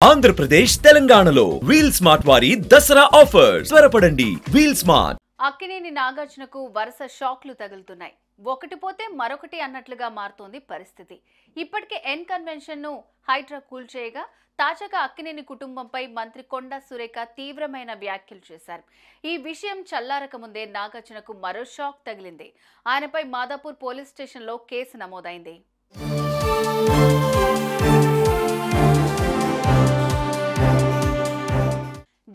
ఆంధ్రప్రదేశ్ తెలంగాణలో wheel smart వారి Dasara offers త్వరపడండి. Wheel smart. అక్కినేని నాగార్జునకు వరుస షాక్లు తగులుతున్నాయి. ఒకటి పోతే మరొకటి అన్నట్లుగా మారుతోంది పరిస్థితి. ఇప్పటికే ఎన్ కన్వెన్షన్ ను హైడ్రా కూల్చేయగా తాజాగా అక్కినేని కుటుంబంపై మంత్రి కొండా సురేఖ తీవ్రమైన వ్యాఖ్యలు చేశారు. ఈ విషయం చల్లారక ముందే నాగార్జునకు మరో షాక్ తగిలింది. ఆయనపై మాదాపూర్ పోలీస్ స్టేషన్లో కేసు నమోదైంది.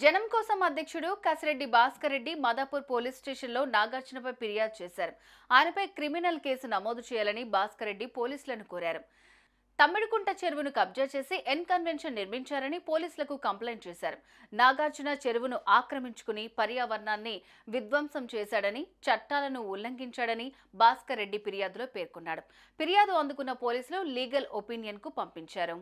జనం కోసం అధ్యక్షుడు కసిరెడ్డి భాస్కర్ రెడ్డి మాదాపూర్ పోలీస్ స్టేషన్లో నాగార్జునపై ఫిర్యాదు చేశారు. ఆయనపై క్రిమినల్ కేసు నమోదు చేయాలని భాస్కర్ రెడ్డి పోలీసులను కోరారు. తమ్మిడికుంట చెరువును కబ్జా చేసి ఎన్ కన్వెన్షన్ నిర్మించారని పోలీసులకు కంప్లైంట్ చేశారు. నాగార్జున చెరువును ఆక్రమించుకుని పర్యావరణాన్ని విధ్వంసం చేశాడని, చట్టాలను ఉల్లంఘించాడని భాస్కర్ రెడ్డి ఫిర్యాదులో పేర్కొన్నాడు. ఫిర్యాదు అందుకున్న పోలీసులు లీగల్ ఒపీనియన్ కు పంపించారు.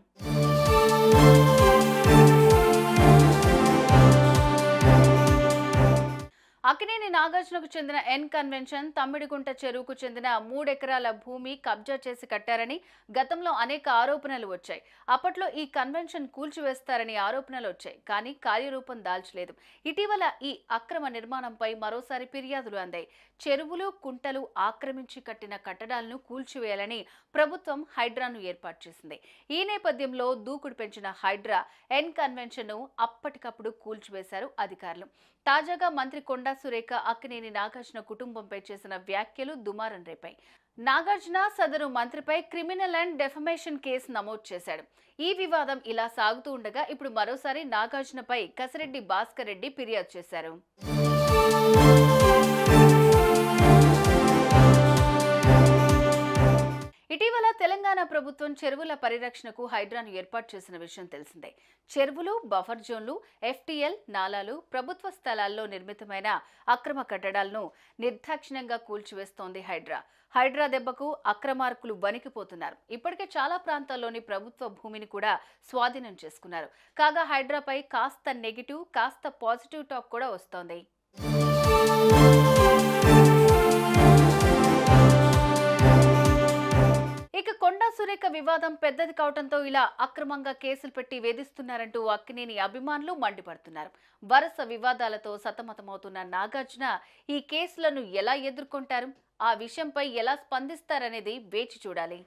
అక్కినేని నాగార్జునకు చెందిన ఎన్ కన్వెన్షన్ తమ్మిడిగుంట చెరువుకు చెందిన 3 ఎకరాల భూమి కబ్జా చేసి కట్టారని గతంలో అనేక ఆరోపణలు వచ్చాయి. అప్పట్లో ఈ కన్వెన్షన్ కూల్చివేస్తారని ఆరోపణలు వచ్చాయి, కానీ కార్యరూపం దాల్చలేదు. ఇటీవల ఈ అక్రమ నిర్మాణంపై మరోసారి ఫిర్యాదులు అందాయి. చెరువులు, కుంటలు ఆక్రమించి కట్టిన కట్టడాలను కూల్చివేయాలని ప్రభుత్వం హైడ్రాను ఏర్పాటు చేసింది. ఈ నేపథ్యంలో దూకుడు పెంచిన హైడ్రా ఎన్ కన్వెన్షన్ ను అప్పటికప్పుడు కూల్చివేశారు అధికారులు. తాజాగా మంత్రి కొండా సురేఖ అక్కినేని నాగార్జున కుటుంబంపై చేసిన వ్యాఖ్యలు దుమారం రేపాయి. నాగార్జున సదరు మంత్రిపై క్రిమినల్ అండ్ డెఫమేషన్ కేసు నమోదు చేశాడు. ఈ వివాదం ఇలా సాగుతూ ఉండగా ఇప్పుడు మరోసారి నాగార్జునపై కసిరెడ్డి భాస్కర్ రెడ్డి ఫిర్యాదు చేశారు. ఇటీవల తెలంగాణ ప్రభుత్వం చెరువుల పరిరక్షణకు హైడ్రాను ఏర్పాటు చేసిన విషయం తెలిసిందే. చెరువులు, బఫర్ జోన్లు, ఎఫ్టీఎల్, నాలాలు, ప్రభుత్వ స్థలాల్లో నిర్మితమైన అక్రమ కట్టడాలను నిర్దాక్షిణ్యంగా కూల్చివేస్తోంది హైడ్రా. హైడ్రా దెబ్బకు అక్రమార్కులు వణికిపోతున్నారు. ఇప్పటికే చాలా ప్రాంతాల్లోని ప్రభుత్వ భూమిని కూడా స్వాధీనం చేసుకున్నారు. కాగా హైడ్రాపై కాస్త నెగిటివ్, కాస్త పాజిటివ్ టాక్ కూడా వస్తోంది. ఇక కొండా సురేఖ వివాదం పెద్దది కావడంతో ఇలా అక్రమంగా కేసులు పెట్టి వేధిస్తున్నారంటూ అక్కినేని అభిమానులు మండిపడుతున్నారు. వరుస వివాదాలతో సతమతమవుతున్న నాగార్జున ఈ కేసులను ఎలా ఎదుర్కొంటారు, ఆ విషయంపై ఎలా స్పందిస్తారనేది వేచి చూడాలి.